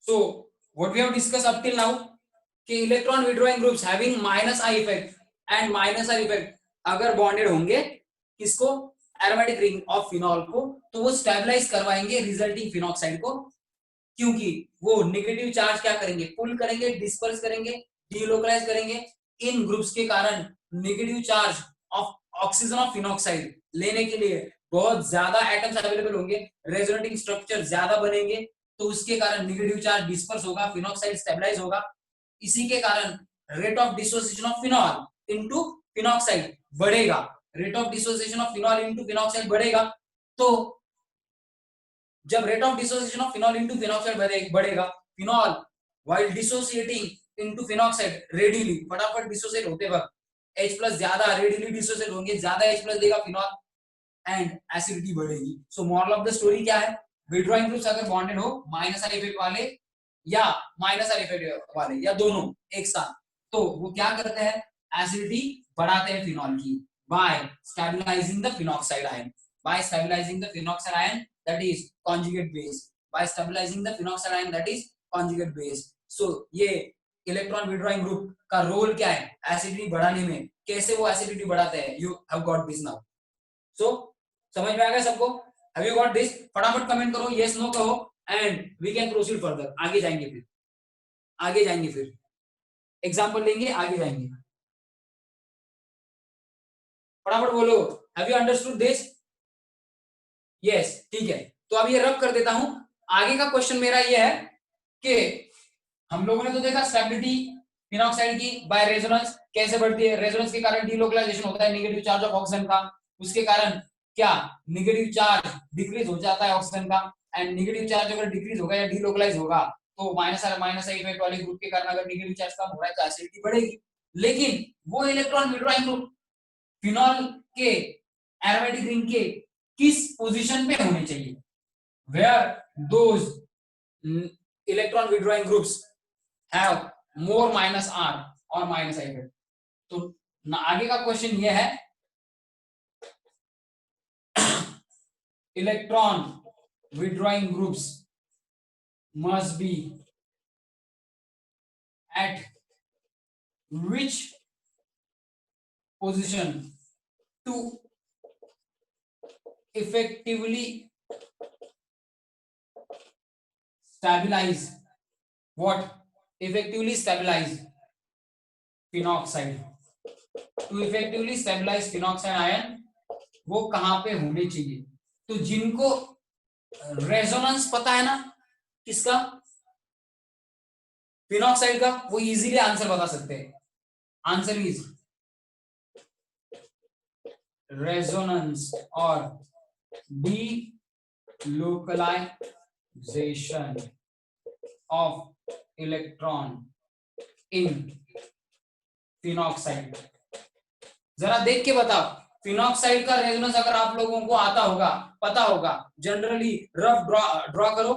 So what we have discussed up till now कि electron withdrawing groups having minus I effect and minus I effect अगर bonded होंगे किसको, aromatic ring of phenol को, तो वो stabilise करवाएंगे resulting phenoxide को, क्योंकि वो नेगेटिव चार्ज क्या करेंगे, पुल करेंगे, डिस्पर्स करेंगे, डीलोकलाइज करेंगे। इन ग्रुप्स के कारण negative charge of oxygen of phenoxide लेने के लिए बहुत ज्यादा एटम्स अवेलेबल होंगे, रेजोनेटिंग स्ट्रक्चर ज्यादा बनेंगे, तो उसके कारण नेगेटिव चार्ज डिस्पर्स होगा, फिनॉक्साइड स्टेबलाइज होगा। इसी के कारण rate of dissociation of phenol into phenoxide बढ़ेगा, rate of dissociation of phenol into phenoxide बढ़ेगा। तो जब rate of dissociation of phenol into phenoxide बढ़ेगा, phenol while dissociating into phenoxide readily, फटाफट डिसोसिएट होते वक्त H+ ज्यादा रेडिली डिसोसिएट होंगे, ज्यादा H+ देगा फिनॉल एंड एसिडिटी बढ़ेगी। So moral of the story क्या है, विड्रॉइंग ग्रुप्स अगर बॉन्डेड हो माइनस आई इफेक्ट वाले या माइनस आई इफेक्ट वाले या दोनों एक साथ, तो वो क्या करते हैं, एसिडिटी बढ़ाते हैं फिनॉल की by stabilising the phenoxide ion, by stabilising the phenoxide ion that is conjugate base, by stabilising the phenoxide ion that is conjugate base. So ये इलेक्ट्रॉन विड्रॉइंग ग्रुप का रोल क्या है एसिडिटी बढ़ाने में, कैसे वो एसिडिटी बढ़ाते हैं, you have got this now. So समझ में आ गया सबको, हैव यू गॉट दिस, फटाफट कमेंट करो, यस नो कहो and we can proceed further, आगे जाएंगे, फिर एग्जांपल लेंगे, आगे जाएंगे, फटाफट बोलो, have you understood this, yes ठीक है। तो अब ये रब कर देता हूं, आगे का क्वेश्चन मेरा ये है कि हम लोगों ने तो देखा स्टेबिलिटी फिनॉक्साइड की बाय रेजोनेंस कैसे बढ़ती है, रेजोनेंस के कारण डीलोकलाइजेशन होता है नेगेटिव चार्ज ऑफ ऑक्सीजन का, उसके कारण क्या नेगेटिव चार्ज डिक्रीज हो जाता है ऑक्सीजन का, एंड नेगेटिव चार्ज अगर डिक्रीज होगा या डीलोकलाइज होगा तो माइनस आई इफेक्ट वाले ग्रुप के कारण अगर नेगेटिव चार्ज कम हो रहा है तो एसिडिटी बढ़ेगी। लेकिन वो इलेक्ट्रॉन विड्रॉइंग ग्रुप फिनॉल के एरोमेटिक रिंग के किस पोजीशन पे होने चाहिए, where those electron withdrawing groups have more minus R और माइनस आई इफेक्ट। तो आगे का क्वेश्चन ये है, electron withdrawing groups must be at which position to effectively stabilize what, effectively stabilize phenoxide, to effectively stabilize phenoxide ion वो कहां पे होने चाहिए। तो जिनको रेजोनेंस पता है ना किसका, फिनॉक्साइड का, वो इजीली आंसर बता सकते हैं, आंसर इज रेजोनेंस और delocalization of electron in phenoxide. जरा देख के बताओ, फिनॉक्साइड का रेजोनेंस अगर आप लोगों को आता होगा, पता होगा, जनरली रफ ड्रॉ करो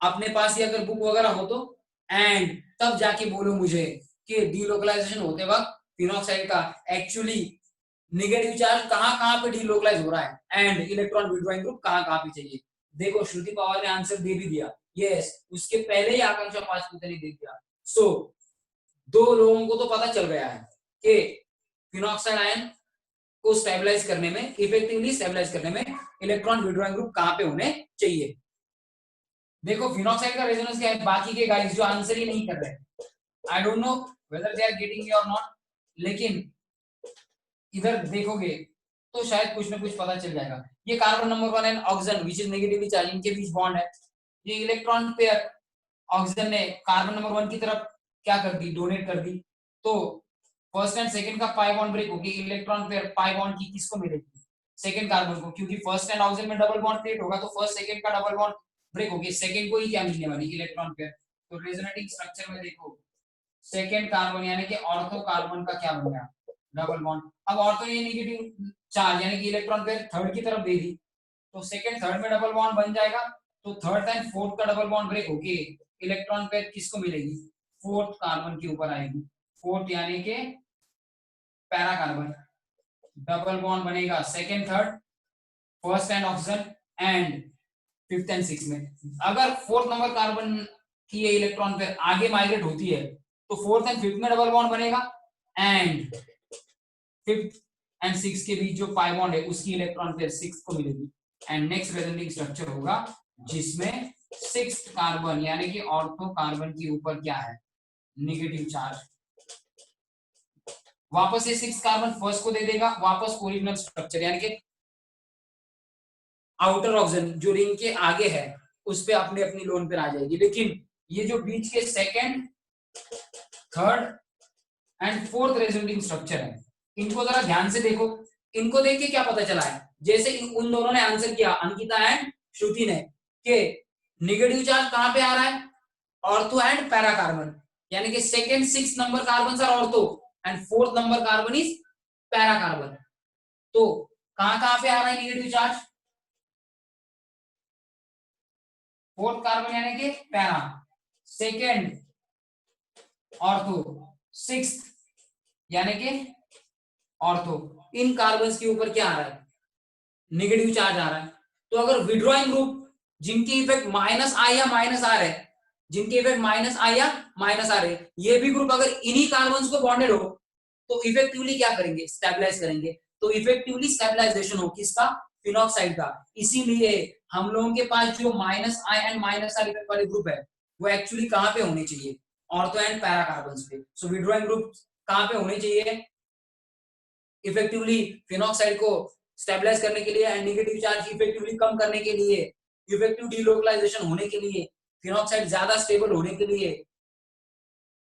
अपने पास ही अगर बुक वगैरह हो तो, एंड तब जाके बोलो मुझे कि डीलोकलाइजेशन होते वक्त फिनॉक्साइड का एक्चुअली नेगेटिव चार्ज कहां पे डीलोकलाइज हो रहा है एंड इलेक्ट्रॉन विड्रॉइंग ग्रुप कहां पे चाहिए। देखो श्रुति पवार ने आंसर दे भी दिया, यस, उसके पहले ही आकांक्षा पाचपुते ने दे दिया। सो दो लोगों को तो पता चल गया है कि फिनॉक्साइड आयन को स्टेबलाइज करने में, इफेक्टिवली स्टेबलाइज करने में इलेक्ट्रॉन विड्रॉइंग ग्रुप कहां पे होने चाहिए। देखो फिनॉक्साइड का रेजोनेंस क्या है, बाकी के गाइस जो आंसर ही नहीं कर रहे, I don't know whether they are getting me और नॉट, लेकिन इधर देखोगे तो शायद कुछ ना कुछ पता चल जाएगा। ये carbon number 1 and oxygen which is negatively charge, इनके बीच बॉन्ड है, ये इलेक्ट्रॉन पेयर ऑक्सीजन ने कार्बन नंबर 1 की तरफ क्या कर दी, डोनेट कर दी, तो फर्स्ट एंड सेकंड का पाई बॉन्ड ब्रेक होगी, इलेक्ट्रॉन पेयर पाई बॉन्ड की किसको मिलेगी, सेकंड कार्बन को, क्योंकि फर्स्ट एंड ऑक्सीजन में डबल बॉन्ड क्रिएट होगा तो फर्स्ट सेकंड का डबल बॉन्ड ब्रेक होगी, सेकंड को ही क्या मिलने वाली, इलेक्ट्रॉन पेयर। तो रेजोनेटिंग स्ट्रक्चर में देखो सेकंड कार्बन यानी कि ऑर्थो कार्बन का क्या बन गया, डबल बॉन्ड। अब ऑर्थो ये नेगेटिव चार्ज यानी कि इलेक्ट्रॉन पेयर थर्ड की तरफ दे दी, तो सेकंड थर्ड में डबल बॉन्ड बन जाएगा, तो थर्ड एंड फोर्थ का डबल बॉन्ड ब्रेक होके इलेक्ट्रॉन पेयर किसको मिलेगी, फोर्थ कार्बन के ऊपर आएगी, फोर्थ यानी कि पैरा कार्बन, डबल बॉन्ड बनेगा second third first and oxygen and fifth and six में। अगर फोर्थ नंबर कार्बन कि ये इलेक्ट्रॉन पेयर आगे माइग्रेट होती है तो फोर्थ एंड फिफ्थ में डबल बॉन्ड बनेगा एंड फिफ्थ एंड सिक्स के बीच जो पाई बॉन्ड है उसकी इलेक्ट्रॉन पेयर सिक्स को मिलेगी एंड नेक्स्ट रेजोनेटिंग स्ट्रक्चर होगा जिसमें सिक्स्थ कार्बन यानी कि ऑर्थो कार्बन के ऊपर क्या है नेगेटिव चार्ज। वापस ये सिक्स कार्बन फर्स्ट को दे देगा वापस ओरिजिनल स्ट्रक्चर यानी कि आउटर ऑक्सीजन जो रिंग के आगे है उस पे अपने अपनी लोन पर आ जाएगी। लेकिन ये जो बीच के second third and fourth resonating structure है इनको जरा ध्यान से देखो। इनको देख के क्या पता चला है जैसे उन दोनों ने आंसर किया अंकिता एंड श्रुति ने कि नेगेटिव चार्ज कहां पे आ रहा है ऑर्थो एंड पैरा कार्बन यानी कि second six number carbon are ortho and fourth number carbon is para carbon. तो कहां पे आ रहा है नेगेटिव चार्ज फोर्थ कार्बन यानी कि पैरा सेकंड ऑर्थो सिक्स्थ यानी कि ऑर्थो इन कार्बन्स के ऊपर क्या आ रहा है नेगेटिव चार्ज आ रहा है। तो अगर विड्रॉइंग ग्रुप जिनकी इफेक्ट माइनस आई या माइनस आर है जिनके इफेक्ट माइनस आई या माइनस आर है ये भी ग्रुप अगर इन्हीं कार्बन्स को बॉन्डेड हो तो इफेक्टिवली क्या करेंगे स्टेबलाइज करेंगे। तो इफेक्टिवली स्टेबलाइजेशन हो किसका फिनॉक्साइड का। इसीलिए हम लोगों के पास जो minus I and minus R effect वाले ग्रुप है वो एक्चुअली कहां पे होने चाहिए ऑर्थो एंड पैरा कार्बन्स पे। सो विड्रॉइंग ग्रुप कहां पे होने चाहिए इफेक्टिवली फिनॉक्साइड को स्टेबलाइज करने के लिए एंड नेगेटिव चार्ज इफेक्टिवली कम करने के लिए इफेक्टिव डीलोकलाइजेशन होने के लिए फिनॉक्साइड ज्यादा स्टेबल होने के लिए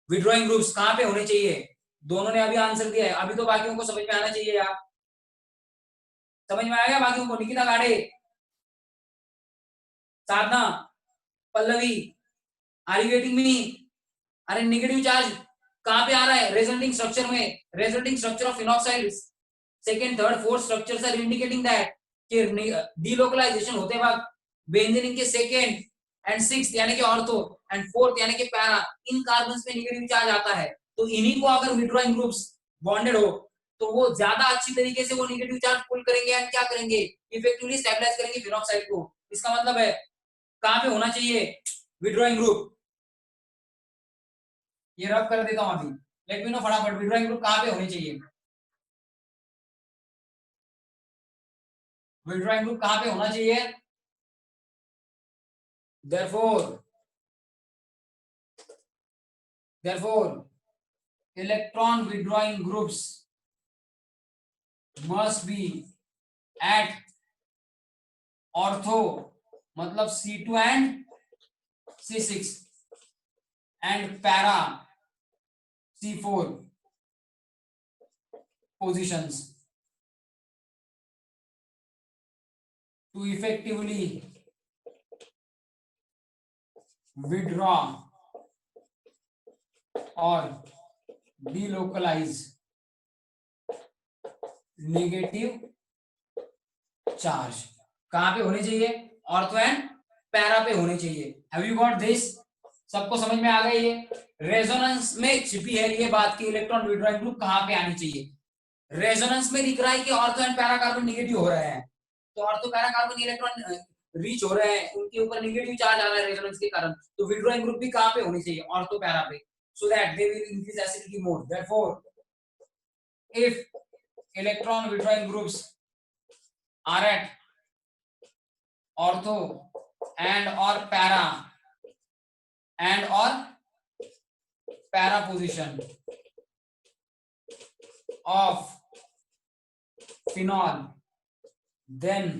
विड्रॉइंग ग्रुप्स कहां पे होने चाहिए। दोनों ने अभी आंसर दिया है अभी तो बाकियों को समझ में आना चाहिए यार। समझ में आ गया बाकियों को Nikita Gade Sadhana Pallavi are you getting me. अरे नेगेटिव चार्ज कहां पे आ रहा है रेजोनेटिंग स्ट्रक्चर में resonating structure of phenoxide second third fourth structures are indicating that कि डीलोकलाइजेशन होते वक्त बेंजीन के सेकंड एंड सिक्स्थ यानी कि ऑर्थो एंड फोर्थ यानी कि पैरा इन कार्बन्स में नेगेटिव चार्ज आता है। तो इन्हीं को अगर विड्रॉइंग ग्रुप्स बॉन्डेड हो तो वो ज्यादा अच्छी तरीके से वो नेगेटिव चार्ज पुल करेंगे एंड क्या करेंगे इफेक्टिवली स्टेबलाइज करेंगे फिनॉक्साइड को। इसका मतलब है कहां पे होना चाहिए विड्रॉइंग ग्रुप। ये रब कर देता हूं अभी लेट मी नो फटाफट विड्रॉइंग ग्रुप कहां पे होने चाहिए विड्रॉइंग ग्रुप कहां पे होना चाहिए। therefore electron withdrawing groups must be at ortho मतलब C2 and C6 and para C4 positions to effectively withdraw or delocalize negative charge. कहां पे होने चाहिए ऑर्थो एंड पैरा पे होने चाहिए। हैव यू गॉट दिस सबको समझ में आ गई ये रेजोनेंस में छिपी है ये बात की इलेक्ट्रॉन विड्रॉइंग ग्रुप कहां पे आनी चाहिए। रेजोनेंस में दिख रहा है कि ortho and para carbon negative हो रहे हैं तो ortho para carbon electron reach हो रहे हैं उनके ऊपर नेगेटिव चार्ज आ रहा है रेजोनेंस के कारण। तो विड्रॉइंग ग्रुप भी कहां पे होनी चाहिए ऑर्थो पैरा पे so that they will increase acidity more। therefore if electron withdrawing groups are at ortho and or para position of phenol then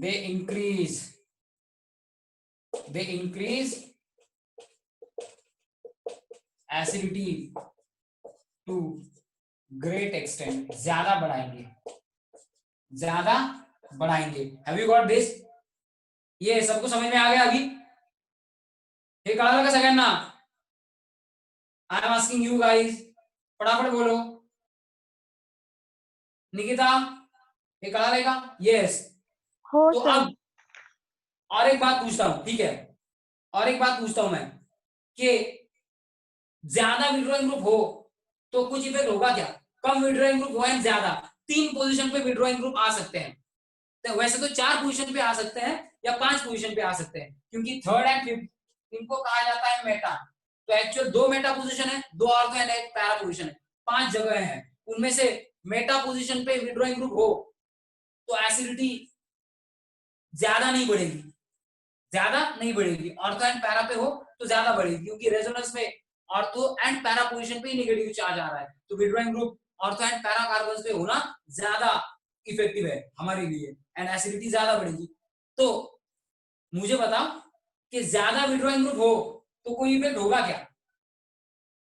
they increase acidity to great extent ज्यादा बढ़ाएंगे। Have you got this ये सबको समझ में आ गया अभी हे कळालं का सगळ्यांना। आई एम आस्किंग यू गाइस फटाफट बोलो निकिता हे कळालंय का यस हो तो सर। अब और एक बात पूछता हूं ठीक है और एक बात पूछता हूं मैं कि ज्यादा विड्रॉइंग ग्रुप हो तो कुछ इफेक्ट होगा क्या कम विड्रॉइंग ग्रुप हो एंड ज्यादा तीन पोजीशन पे विड्रॉइंग ग्रुप आ सकते हैं तो वैसे तो 4 पोजीशन पे आ सकते हैं या 5 पोजीशन पे आ सकते हैं, क्योंकि थर्ड एंड फिफ्थ इनको कहा जाता है मेटा। तो एक्चुअल 2 मेटा पोजीशन है, 2 ऑर्थो एंड एक पैरा पोजीशन है, 5 जगह है। उनमें से मेटा पोजीशन पे विड्रॉइंग ग्रुप हो तो एसिडिटी ज्यादा नहीं बढ़ेगी, ज्यादा नहीं बढ़ेगी। ऑर्थो एंड पैरा पे हो तो ज्यादा बढ़ेगी, क्योंकि रेजोनेंस में ऑर्थो एंड पैरा पोजीशन पे ही नेगेटिव चार्ज आ रहा है। तो withdrawing group ortho and para carbon पे होना ज्यादा इफेक्टिव है हमारे लिए, एंड एसिडिटी ज्यादा बढ़ेगी। तो मुझे बताओ कि ज्यादा विड्रॉइंग ग्रुप हो तो कोई इफेक्ट होगा क्या?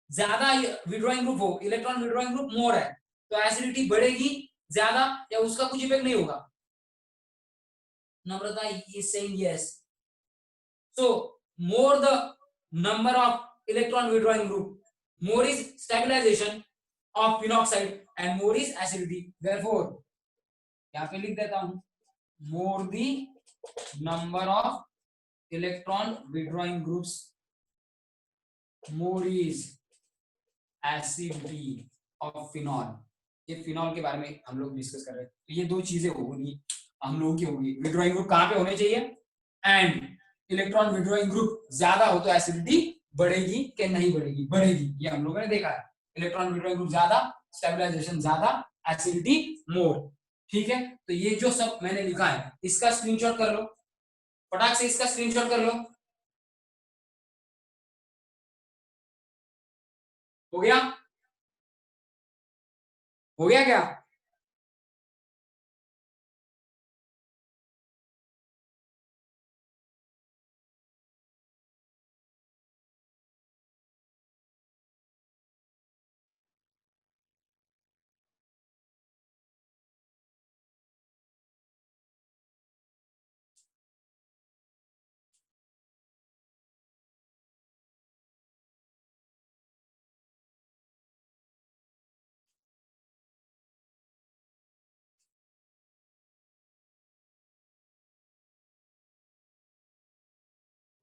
ज्यादा विड्रॉइंग ग्रुप हो, इलेक्ट्रॉन विड्रॉइंग ग्रुप मोर है, तो एसिडिटी बढ़ेगी ज्यादा या उसका कुछ इफेक्ट नहीं होगा? नम्रता is saying yes. So more the number of electron withdrawing group, more is stabilization of phenoxide and more is acidity. Therefore यहाँ पे लिख देता हूं, more the number of electron withdrawing groups, more is acidity of phenol. ये phenol के बारे में हम लोग डिस्कस कर रहे हैं। तो ये दो चीजें होगी हम लोगों की होगी, विड्रॉइंग ग्रुप कहां पे होने चाहिए एंड इलेक्ट्रॉन विड्रॉइंग ग्रुप ज्यादा हो तो एसिडिटी बढ़ेगी कि नहीं बढ़ेगी? बढ़ेगी, ये हम लोगों ने देखा है। इलेक्ट्रॉन विड्रॉइंग ग्रुप ज्यादा, स्टेबलाइजेशन ज्यादा, एसिडिटी मोर। ठीक है, तो ये जो सब मैंने लिखा है इसका स्क्रीनशॉट कर लो, फटाक से इसका स्क्रीनशॉट कर लो। हो गया? हो गया क्या?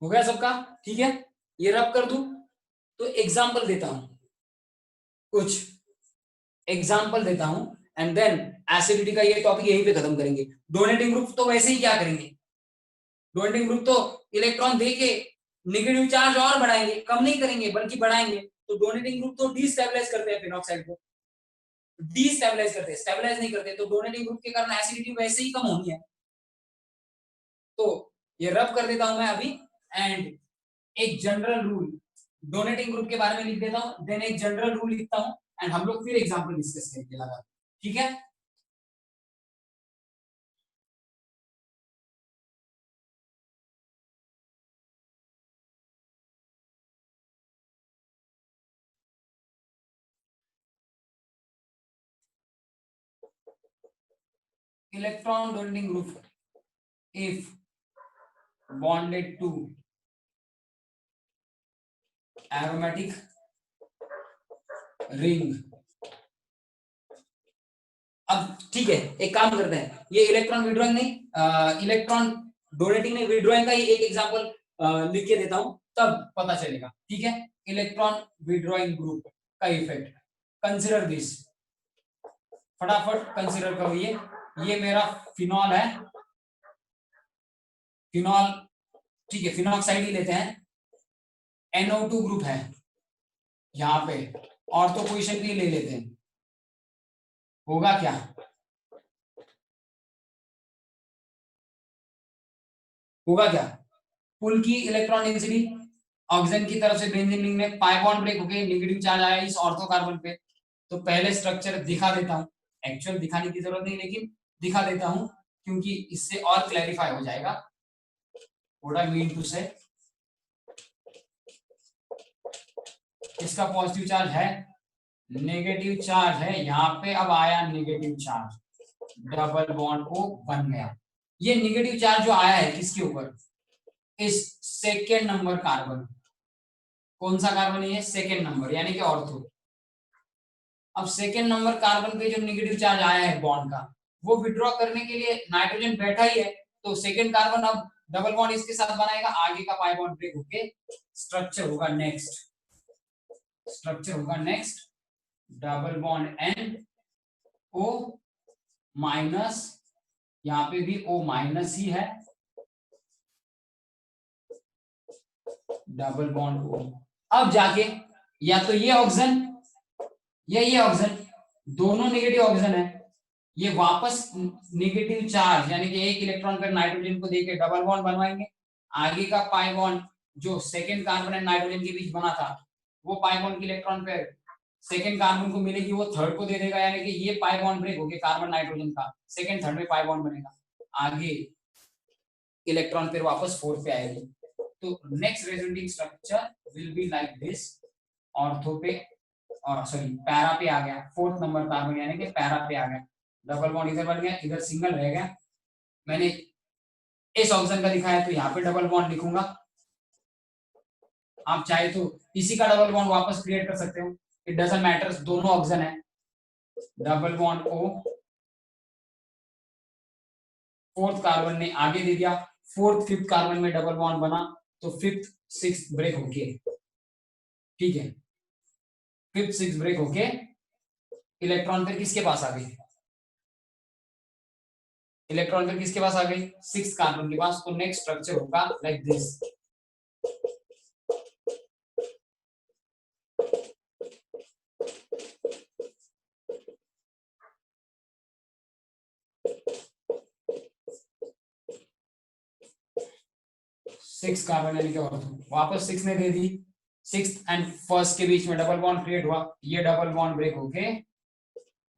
हो गया सबका? ठीक है, ये रब कर दूं तो एग्जाम्पल देता हूं, कुछ एग्जाम्पल देता हूं एंड देन एसिडिटी का ये टॉपिक यहीं पे खत्म करेंगे। डोनेटिंग ग्रुप तो वैसे ही क्या करेंगे, डोनेटिंग ग्रुप तो इलेक्ट्रॉन देके नेगेटिव चार्ज और बढ़ाएंगे, कम नहीं करेंगे बल्कि बढ़ाएंगे। तो डोनेटिंग ग्रुप तो डीस्टेबलाइज करते हैं फिनॉक्साइड को, डीस्टेबलाइज करते हैं, स्टेबलाइज नहीं करते। तो डोनेटिंग ग्रुप के कारण एसिडिटी वैसे ही कम होनी है। तो ये रब कर देता हूं मैं अभी एंड एक जनरल रूल डोनेटिंग ग्रुप के बारे में लिख देता हूं, देन एक जनरल रूल लिखता हूं एंड हम लोग फिर एग्जांपल डिस्कस करेंगे लगा। ठीक है, electron donating group if bonded to aromatic ring। अब ठीक है, एक काम करते हैं, ये इलेक्ट्रॉन विड्रॉइंग नहीं, इलेक्ट्रॉन डोनेटिंग नहीं, विड्रॉइंग का ही एक एग्जांपल लिख के देता हूं तब पता चलेगा। ठीक है, इलेक्ट्रॉन विड्रॉइंग ग्रुप का इफेक्ट, कंसीडर दिस, फटाफट कंसीडर करो। ये मेरा फिनॉल है, फिनॉल, ठीक है, फिनॉक्साइड ही लेते हैं, NO2 ग्रुप है यहाँ पे, ऑर्थो पोजीशन भी ले लेते हैं। होगा क्या? होगा क्या? पुल की इलेक्ट्रॉन डेंसिटी ऑक्सीजन की तरफ से बेंजीन रिंग में पाई बॉन्ड ब्रेक होके नेगेटिव चार्ज आया इस ऑर्थो कार्बन पे। तो पहले स्ट्रक्चर दिखा देता हूं, एक्चुअल दिखाने की जरूरत नहीं लेकिन दिखा देता हूं क्योंकि इससे और क्लैरिफाई हो जाएगा। व्हाट आई मीन टू से, इसका पॉजिटिव चार्ज है, नेगेटिव चार्ज है यहाँ पे, अब आया negative charge, double bond O बन गया। ये नेगेटिव चार्ज जो आया है किसके ऊपर? इस सेकेंड नंबर कार्बन। कौन सा कार्बन है ये? सेकेंड नंबर, यानी कि ऑर्थो। अब सेकेंड नंबर कार्बन पे जो नेगेटिव चार्ज आया है बॉन्ड का, वो विड्रॉ करने के लिए नाइट्रोजन बैठा ही है, तो सेकेंड कार्बन अब डबल बॉन्ड इसके साथ बनाएगा, आगे का पाई बॉन्ड ब्रेक होके स्ट्रक्चर होगा नेक्स्ट, स्ट्रक्चर होगा next double bond N O minus यहाँ पे भी O माइनस ही है, डबल बॉन्ड O। अब जाके या तो ये ऑक्सीजन या ये ऑक्सीजन, दोनों नेगेटिव ऑक्सीजन है, ये वापस नेगेटिव चार्ज यानी कि एक इलेक्ट्रॉन पर नाइट्रोजन को देके डबल बॉन्ड बनवाएंगे। आगे का पाई बॉन्ड जो सेकेंड कार्बन एंड नाइट्रोजन के बीच बना था, वो पाई बॉन्ड की इलेक्ट्रॉन पेयर सेकेंड कार्बन को मिलेगी, वो थर्ड को दे देगा, यानी कि ये पाई बॉन्ड ब्रेक होके कार्बन नाइट्रोजन का सेकेंड थर्ड में पाई बॉन्ड बनेगा, आगे इलेक्ट्रॉन पेयर वापस फोर्थ पे आएगी। तो next resonating structure will be like this, ortho पे और सॉरी पैरा पे आ गया, फोर्थ नंबर कार्बन यानी कि पैरा पे आ गया, डबल बॉन्ड इधर बन गया, इधर सिंगल रह गया। मैंने इस ऑप्शन का दिखाया तो यहाँ पे डबल बॉन्ड लिखूंगा, आप चाहे तो इसी का डबल बॉन्ड वापस क्रिएट कर सकते हो, इट डजंट मैटर, दोनों ऑप्शन है। Double bond O, fourth carbon ने आगे दे दिया, फोर्थ फिफ्थ कार्बन में डबल बॉन्ड बना, तो फिफ्थ सिक्स ब्रेक होके, ठीक है, फिफ्थ सिक्स ब्रेक होके इलेक्ट्रॉन फिर किसके पास आ गई, इलेक्ट्रॉन फिर किसके पास आ गई, सिक्स कार्बन के पास। तो नेक्स्ट स्ट्रक्चर होगा लाइक दिस, सिक्स कार्बन यानी कि वापस सिक्स ने दे दी, सिक्स एंड फर्स्ट के बीच में डबल बॉन्ड क्रिएट हुआ, ये डबल बॉन्ड ब्रेक होके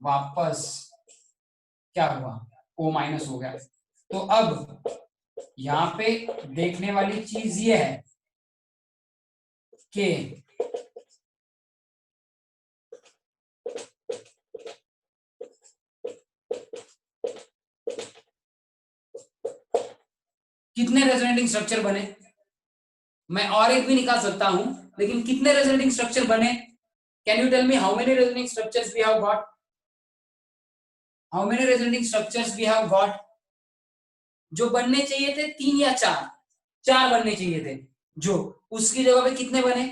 वापस क्या हुआ, O माइनस हो गया। तो अब यहाँ पे देखने वाली चीज ये है कि कितने रेजोनेटिंग स्ट्रक्चर बने, मैं और एक भी निकाल सकता हूं, लेकिन कितने रेजोनेटिंग स्ट्रक्चर बने, can you tell me how many resonating structures we have got, how many resonating structures we have got. जो बनने चाहिए थे 3 या 4, 4 बनने चाहिए थे, जो उसकी जगह पे कितने बने,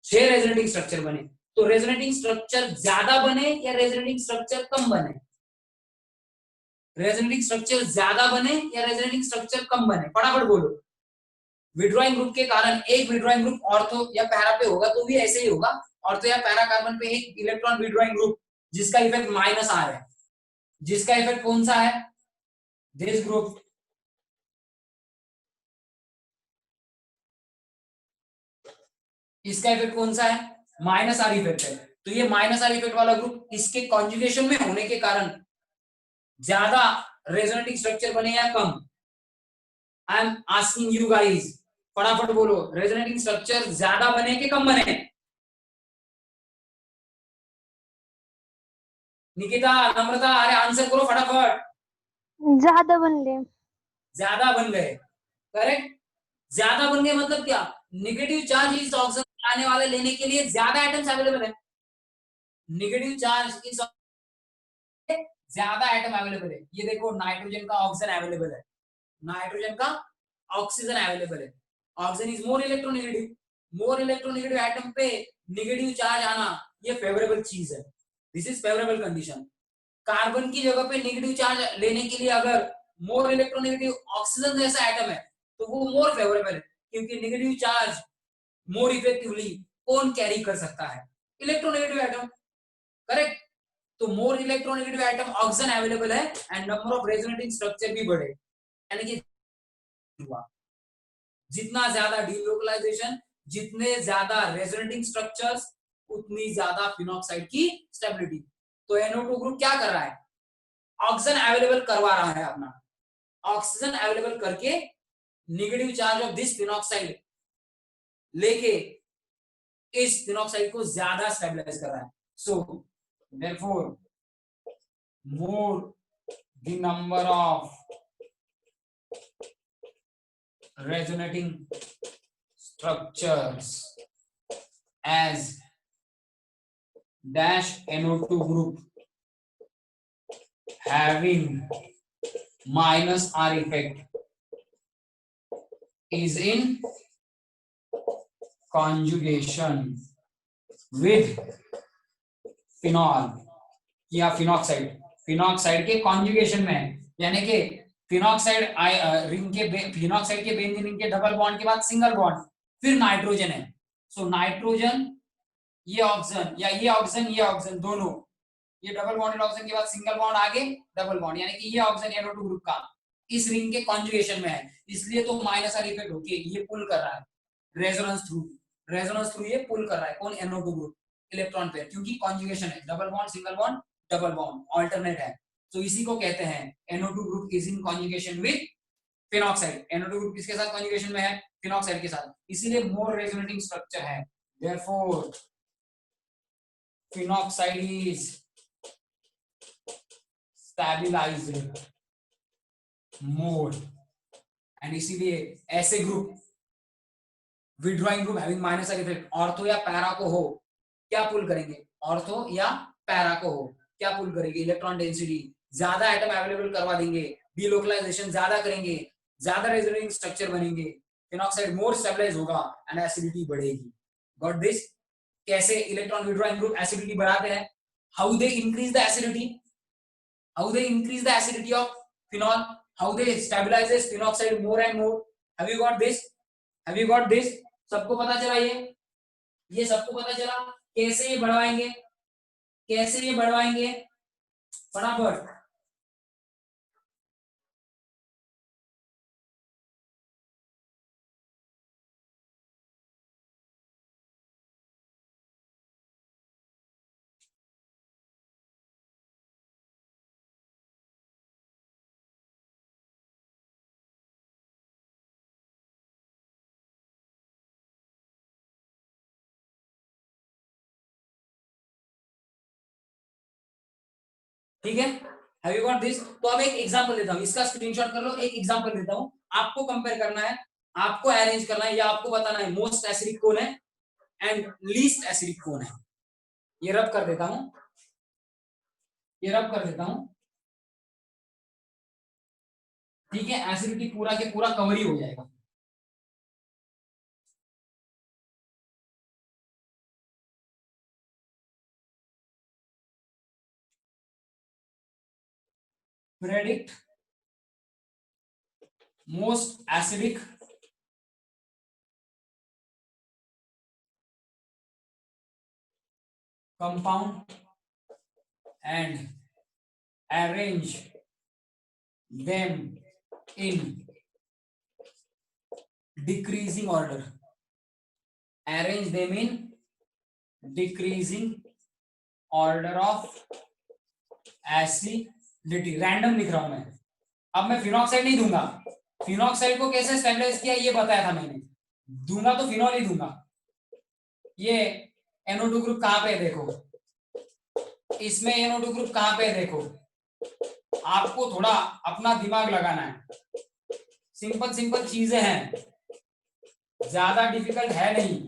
6 रेजोनेटिंग स्ट्रक्चर बने। तो रेजोनेटिंग स्ट्रक्चर ज्यादा बने या रेजोनेटिंग स्ट्रक्चर कम बने, रेजोनेटिंग स्ट्रक्चर ज्यादा बने या रेजोनेटिंग स्ट्रक्चर कम बने, फटाफट बोलो। विड्रॉइंग ग्रुप के कारण एक विड्रॉइंग ग्रुप ऑर्थो या पैरा पे होगा तो भी ऐसे ही होगा, ऑर्थो या पैरा कार्बन पे एक इलेक्ट्रॉन विड्रॉइंग ग्रुप जिसका इफेक्ट माइनस आ रहा है, जिसका इफेक्ट कौन सा है, दिस ग्रुप, इसका इफेक्ट कौन सा है, माइनस आर इफेक्ट है। तो ये माइनस आर इफेक्ट वाला ग्रुप इसके कॉन्जुगेशन में होने के कारण ज्यादा रेजोनेटिंग स्ट्रक्चर बने या कम, I am asking you guys, फटाफट बोलो, रेजोनेटिंग स्ट्रक्चर ज्यादा बने कि कम बने, निकिता, नम्रता, अरे आंसर करो फटाफट। ज्यादा बन गए, ज्यादा बन गए, करेक्ट। ज्यादा बन गए मतलब क्या, नेगेटिव चार्ज इस ऑक्सीजन आने वाले लेने के लिए ज्यादा आइटम्स अवेलेबल है, नेगेटिव चार्ज इस ज्यादा आइटम अवेलेबल है। ये देखो नाइट्रोजन का ऑक्सीजन अवेलेबल है, नाइट्रोजन का ऑक्सीजन अवेलेबल है, oxygen is more electronegative item पे नेगेटिव चार्ज आना ये फेवरेबल चीज है, this is favourable condition. Carbon की जगह पे नेगेटिव चार्ज लेने के लिए अगर मोर इलेक्ट्रोनेगेटिव ऑक्सीजन जैसा आइटम है तो वो मोर फेवरेबल है, क्योंकि नेगेटिव चार्ज मोर इफेक्टिवली कौन कैरी कर सकता है, इलेक्ट्रोनेगेटिव आइटम, करेक्ट। तो more electronegative item oxygen available है and number of resonating structure भी बढ़े, यानी कि जितना ज्यादा डीलोकलाइजेशन, जितने ज्यादा रेजोनेटिंग स्ट्रक्चर्स, उतनी ज्यादा फिनॉक्साइड की स्टेबिलिटी। तो NO2 ग्रुप क्या कर रहा है, ऑक्सीजन अवेलेबल करवा रहा है अपना, ऑक्सीजन अवेलेबल करके negative charge of this phenoxide लेके इस फिनॉक्साइड को ज्यादा स्टेबलाइज कर रहा है। So therefore more the number of resonating structures as dash NO2 group having minus R effect is in conjugation with phenol या फिनॉक्साइड, फिनॉक्साइड के कॉन्जुगेशन में है, यानी कि फिनॉक्साइड रिंग के फिनॉक्साइड के बेंजीन रिंग के डबल बॉन्ड के बाद सिंगल बॉन्ड, फिर नाइट्रोजन है। सो नाइट्रोजन, ये ऑक्सीजन या ये ऑक्सीजन दोनों, ये डबल बॉन्डेड ऑक्सीजन के बाद सिंगल बॉन्ड आगे डबल बॉन्ड, यानी कि ये ऑक्सीजन NO2 ग्रुप का इस रिंग के कॉन्जुगेशन में है, इसलिए तो माइनस आर इफेक्ट होके ये पुल कर रहा है रेजोनेंस थ्रू ये पुल कर रहा है कौन, NO2 ग्रुप इलेक्ट्रॉन पेयर, क्योंकि कॉन्जुगेशन है, double bond single bond double bond alternate है। तो इसी को कहते हैं NO2 group is in conjugation with phenoxide. NO2 group किसके साथ कॉन्जुगेशन में है, फिनॉक्साइड के साथ, इसीलिए मोर रेजोनेटिंग स्ट्रक्चर है। Therefore phenoxide is stabilized more, and इसीलिए ऐसे group withdrawing group having minus R effect ortho या पैरा को हो, क्या पुल करेंगे, ऑर्थो या पैरा को हो, क्या पुल करेंगे, इलेक्ट्रॉन डेंसिटी ज्यादा एटम अवेलेबल करवा देंगे, डीलोकलाइजेशन ज्यादा करेंगे, ज्यादा रेजोनेटिंग स्ट्रक्चर बनेंगे, फिनॉक्साइड मोर स्टेबलाइज होगा एंड एसिडिटी बढ़ेगी। Got this? कैसे इलेक्ट्रॉन विड्रॉइंग ग्रुप एसिडिटी बढ़ाते हैं, how they increase the acidity, how they increase the acidity of phenol, how they stabilises phenoxide more and more. Have you got this? Have you got this? सबको पता चला ये सबको पता चला कैसे ये बढ़वाएंगे, कैसे ये बढ़वाएंगे, फटाफट। ठीक है, हैव यू गॉट दिस? तो अब एक एग्जांपल देता हूं, इसका स्क्रीनशॉट कर लो, एक एग्जांपल देता हूं, आपको कंपेयर करना है, आपको अरेंज करना है, या आपको बताना है मोस्ट एसिडिक कौन है एंड लीस्ट एसिडिक कौन है। ये रब कर देता हूं, ये रब कर देता हूं, ठीक है, एसिडिटी पूरा के पूरा कवर ही हो जाएगा। Predict most acidic compound and arrange them in decreasing order, arrange them in decreasing order of acidity। Random लिख रहा हूं मैं, अब मैं फिनॉक्साइड नहीं दूंगा, फिनॉक्साइड को कैसे स्टेबलाइज किया ये बताया था मैंने, दूंगा तो फिनॉल ही दूंगा। ये NO2 ग्रुप कहां पे है देखो, इसमें NO2 ग्रुप कहां पे है देखो, आपको थोड़ा अपना दिमाग लगाना है, सिंपल सिंपल चीजें हैं, ज्यादा डिफिकल्ट है नहीं।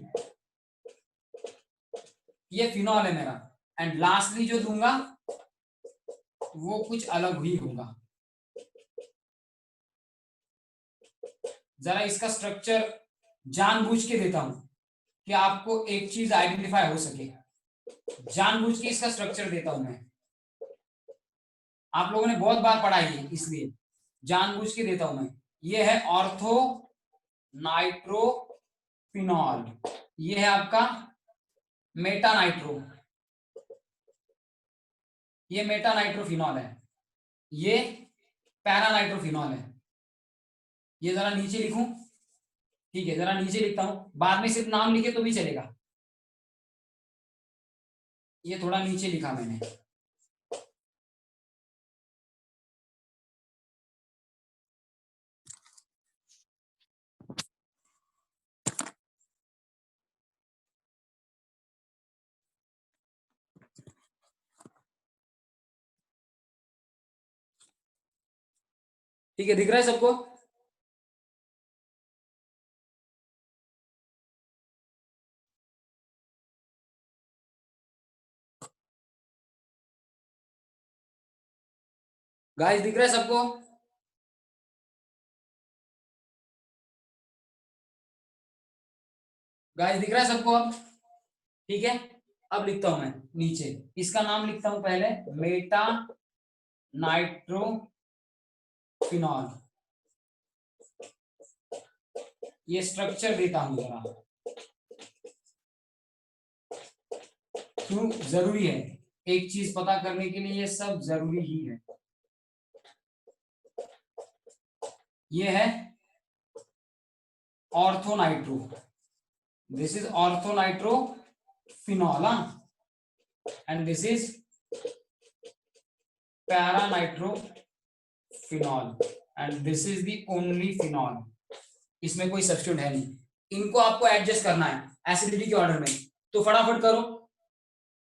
ये फिनॉल है मेरा, एंड लास्टली जो दूंगा वो कुछ अलग ही होगा। जरा इसका स्ट्रक्चर जानबूझ के देता हूं कि आपको एक चीज आइडेंटिफाई हो सके, जानबूझ के इसका स्ट्रक्चर देता हूं मैं, आप लोगों ने बहुत बार पढ़ा है इसलिए जानबूझ के देता हूं मैं। ये है ऑर्थो नाइट्रोफिनॉल, ये है आपका मेटा नाइट्रो, ये मेटा नाइट्रोफिनॉल है, ये पैरा नाइट्रोफिनॉल है। ये जरा नीचे लिखूं, ठीक है, जरा नीचे लिखता हूं, बाद में सिर्फ नाम लिखे तो भी चलेगा। ये थोड़ा नीचे लिखा मैंने, ठीक है, दिख रहा है सबको? गाइस दिख रहा है सबको? गाइस दिख रहा है सबको अब? ठीक है, अब लिखता हूं मैं नीचे, इसका नाम लिखता हूं पहले मेटा नाइट्रो फिनॉल। ये स्ट्रक्चर देता हूं जरा, क्यों जरूरी है, एक चीज पता करने के लिए ये सब जरूरी ही है। ये है ortho nitro, this is ortho nitro phenol, and this is para nitro phenol, and this is the only phenol. इसमें कोई सब्स्टिट्यूट है नहीं, इनको आपको एडजस्ट करना है एसिडिटी के ऑर्डर में, तो फटाफट करो।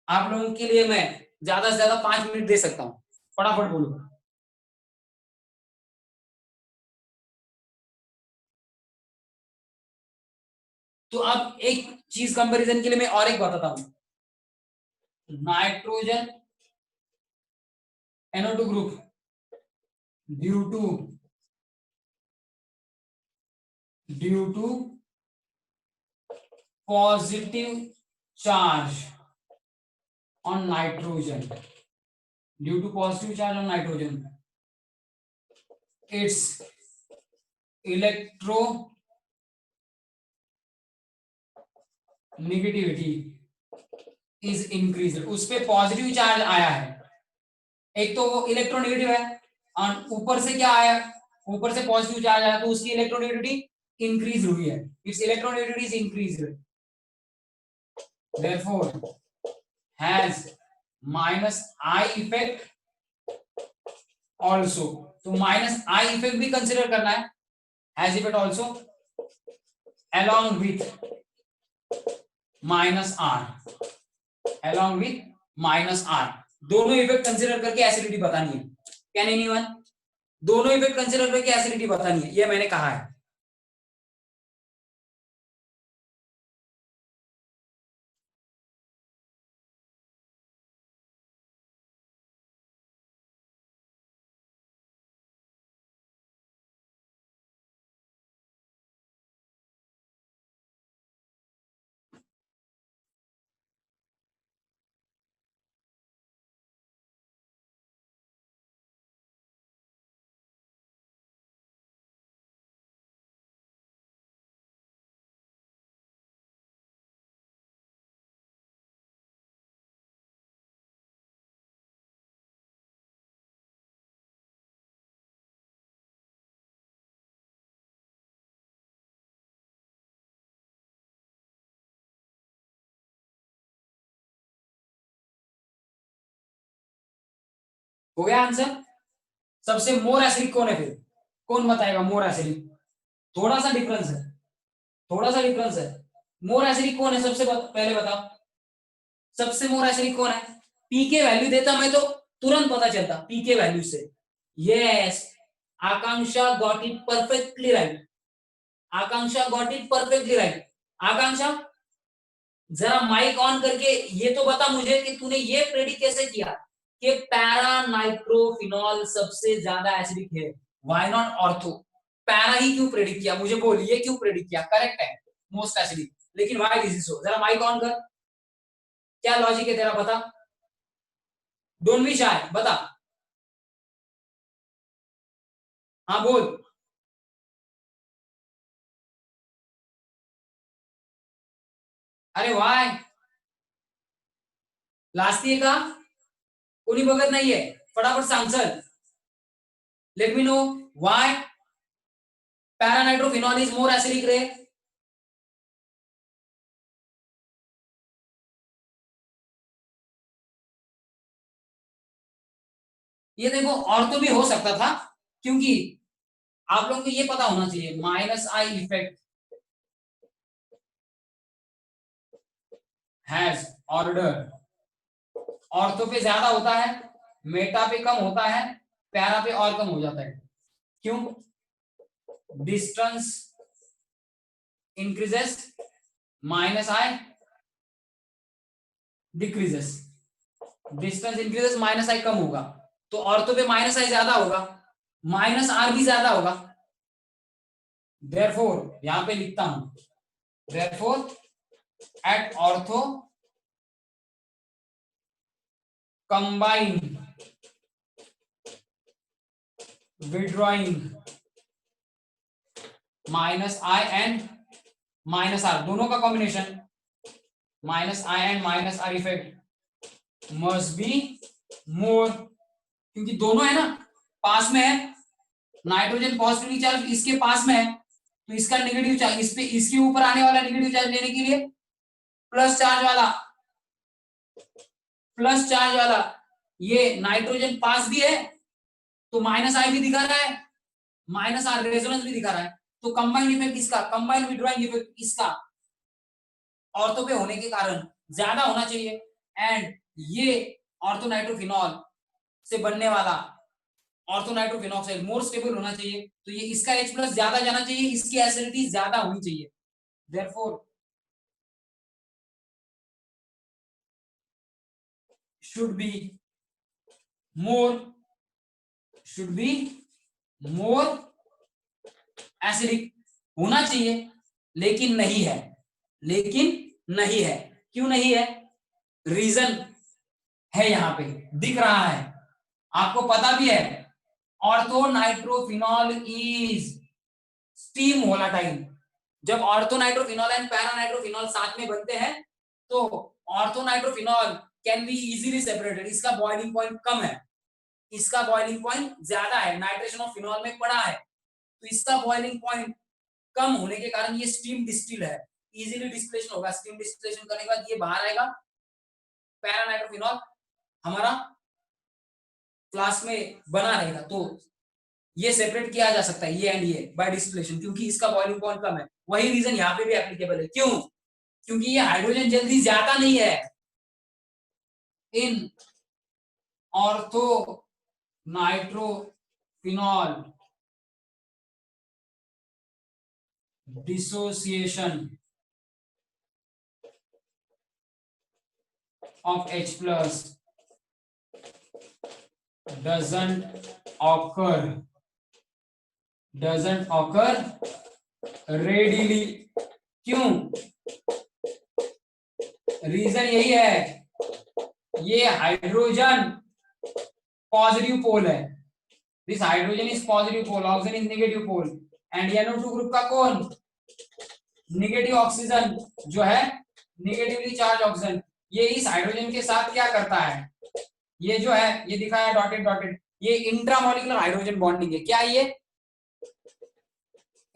आप लोगों के लिए मैं ज्यादा से ज्यादा 5 मिनट दे सकता हूं, फटाफट बोलो। तो अब एक चीज कंपैरिजन के लिए मैं और एक बताता हूं, nitrogen NO2 group due to positive charge on nitrogen, due to positive charge on nitrogen, its electronegativity is increased। उस पे पॉजिटिव चार्ज आया है, एक तो वो इलेक्ट्रोनेगेटिव है, और ऊपर से क्या आया, ऊपर से पॉजिटिव चार्ज आया, तो उसकी इलेक्ट्रोनेगेटिविटी इंक्रीज हुई है, it's electronegativity is increased, therefore has minus I effect also। तो माइनस I इफेक्ट भी कंसिडर करना है, has effect also along with minus R, along with minus R, दोनों इफेक्ट कंसिडर करके एसिडिटी बतानी है। कैन एनीवन, दोनों इफेक्ट कंसिडर करके एसिडिटी बतानी है, ये मैंने कहा है। हो गया आंसर। सबसे मोर एसिडिक कौन है फिर, कौन बताएगा मोर एसिडिक, थोड़ा सा डिफरेंस है, थोड़ा सा डिफरेंस है। मोर एसिडिक कौन है सबसे पहले बताओ, सबसे मोर एसिडिक कौन है। पीके वैल्यू देता मैं तो तुरंत पता चलता पीके वैल्यू से। Yes, Akanksha got it perfectly right, Akanksha got it perfectly right. Akanksha जरा माइक ऑन करके ये तो बता मुझे कि तूने ये प्रेडिक्ट कैसे किया कि पैरा नाइट्रोफिनॉल सबसे ज्यादा एसिडिक है, व्हाई नॉट ऑर्थो। पैरा ही क्यों प्रेडिक्ट किया, मुझे बोल, ये क्यों प्रेडिक्ट किया, करेक्ट है मोस्ट एसिडिक, लेकिन व्हाई दिस इज सो, जरा माइक ऑन कर, क्या लॉजिक है तेरा बता, डोंट बी शाय, बता, हाँ बोल। अरे व्हाई लास्ट का कोणी बघत नाहीये, फटाफट सांग चल, let me know why para nitrophenol is more acidic रे। ये देखो और तो भी हो सकता था, क्योंकि आप लोगों को ये पता होना चाहिए minus I effect has order, ortho पे ज्यादा होता है, मेटा पे कम होता है, पैरा पे और कम हो जाता है। क्यों, डिस्टेंस इंक्रीजेस, माइनस आई डिक्रीजेस, डिस्टेंस इंक्रीजेस माइनस आई कम होगा, तो ऑर्थो पे माइनस आई ज्यादा होगा, माइनस आर भी ज्यादा होगा। देयरफॉर यहां पे लिखता हूं, therefore at ortho combined withdrawing minus I and minus R, दोनों का combination minus I and minus R effect must be more, क्योंकि दोनों है ना पास में है, नाइट्रोजन पॉजिटिवली चार्ज इसके पास में है, तो इसका नेगेटिव चार्ज इस पे, इसके ऊपर आने वाला नेगेटिव चार्ज लेने के लिए प्लस चार्ज वाला ये नाइट्रोजन पास भी है, तो माइनस आई भी दिखा रहा है, माइनस आर रेजोनेंस भी दिखा रहा है, तो कंबाइंड इफेक्ट इसका, कंबाइंड विड्रॉइंग इफेक्ट इसका ऑर्थो पे होने के कारण ज्यादा होना चाहिए, एंड ये ऑर्थोनाइट्रोफिनॉल से बनने वाला ऑर्थोनाइट्रोफिनॉक्साइड मोर स्टेबल होना चाहिए, तो ये इसका H प्लस ज्यादा जाना चाहिए, इसकी एसिडिटी ज्यादा होनी चाहिए, therefore should be more acidic होना चाहिए, लेकिन नहीं है, क्यों नहीं है, रीजन है यहाँ पे दिख रहा है, आपको पता भी है, ऑर्थोनाइट्रोफिनॉल इज स्टीम वोलाटाइल, जब ऑर्थोनाइट्रोफिनॉल एंड पैरानाइट्रोफिनॉल साथ में बनते हैं तो orthonitrophenol can be easily separated, इसका बॉइलिंग पॉइंट कम है, इसका बॉइलिंग पॉइंट ज्यादा है, नाइट्रेशन ऑफ फिनॉल में पड़ा है, तो इसका बॉइलिंग पॉइंट कम होने के कारण ये स्टीम डिस्टिल है, इजीली डिस्टिलेशन होगा, स्टीम डिस्टिलेशन करने के बाद ये बाहर आएगा, पैरानाइट्रोफिनॉल हमारा फ्लास्क में बना रहेगा, तो ये सेपरेट किया जा सकता है ये एंड ये बाय डिस्टिलेशन, क्योंकि इसका बॉइलिंग पॉइंट कम है, वही रीजन यहाँ पे भी एप्लीकेबल है, क्यों, क्योंकि ये हाइड्रोजन जल्दी ज्यादा नहीं है in ortho nitrophenol dissociation of H plus doesn't occur readily, क्यों, रीजन यही है, ये हाइड्रोजन पॉजिटिव पोल है, this hydrogen is positive pole, oxygen is negative pole, and NO2 group का कौन, नेगेटिव ऑक्सीजन जो है नेगेटिवली चार्ज ऑक्सीजन, ये इस हाइड्रोजन के साथ क्या करता है, ये जो है ये दिखा है डॉटेड, ये इंट्रामोलिकुलर हाइड्रोजन बॉन्डिंग है, क्या ये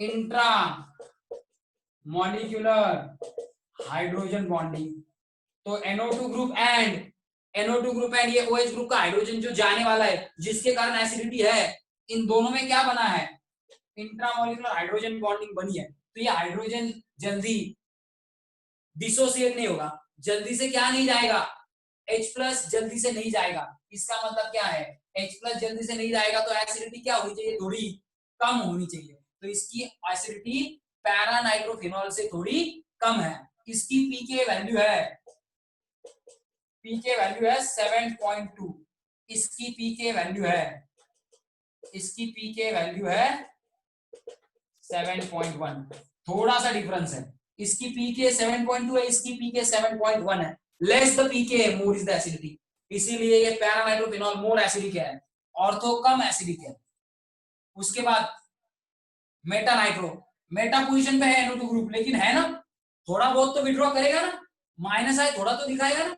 इंट्रा मॉलिक्यूलर हाइड्रोजन बॉन्डिंग, तो NO2 ग्रुप एंड ये OH ग्रुप का हाइड्रोजन जो जाने वाला है जिसके कारण एसिडिटी है, इन दोनों में क्या बना है, इंट्रामोलिकुलर हाइड्रोजन बॉन्डिंग बनी है, तो ये हाइड्रोजन जल्दी डिसोसिएट नहीं होगा, जल्दी से क्या नहीं जाएगा, H प्लस जल्दी से नहीं जाएगा, इसका मतलब क्या है, H प्लस जल्दी से नहीं जाएगा तो एसिडिटी क्या होनी चाहिए, थोड़ी कम होनी चाहिए, तो इसकी एसिडिटी पैरानाइट्रोफिनॉल से थोड़ी कम है, इसकी पीके वैल्यू है 7.2, इसकी पीके वैल्यू है 7.1, थोड़ा सा डिफरेंस है, इसकी पीके 7.2 है, इसकी पीके 7.1 है, less the pK more is the acidity, इसीलिए ये पैरानाइट्रोफिनॉल मोर एसिडिक है, ऑर्थो कम एसिडिक है। उसके बाद मेटा पोजीशन पे है NO2 ग्रुप, लेकिन है ना थोड़ा बहुत तो विड्रॉ करेगा ना, माइनस आई थोड़ा तो दिखाएगा ना,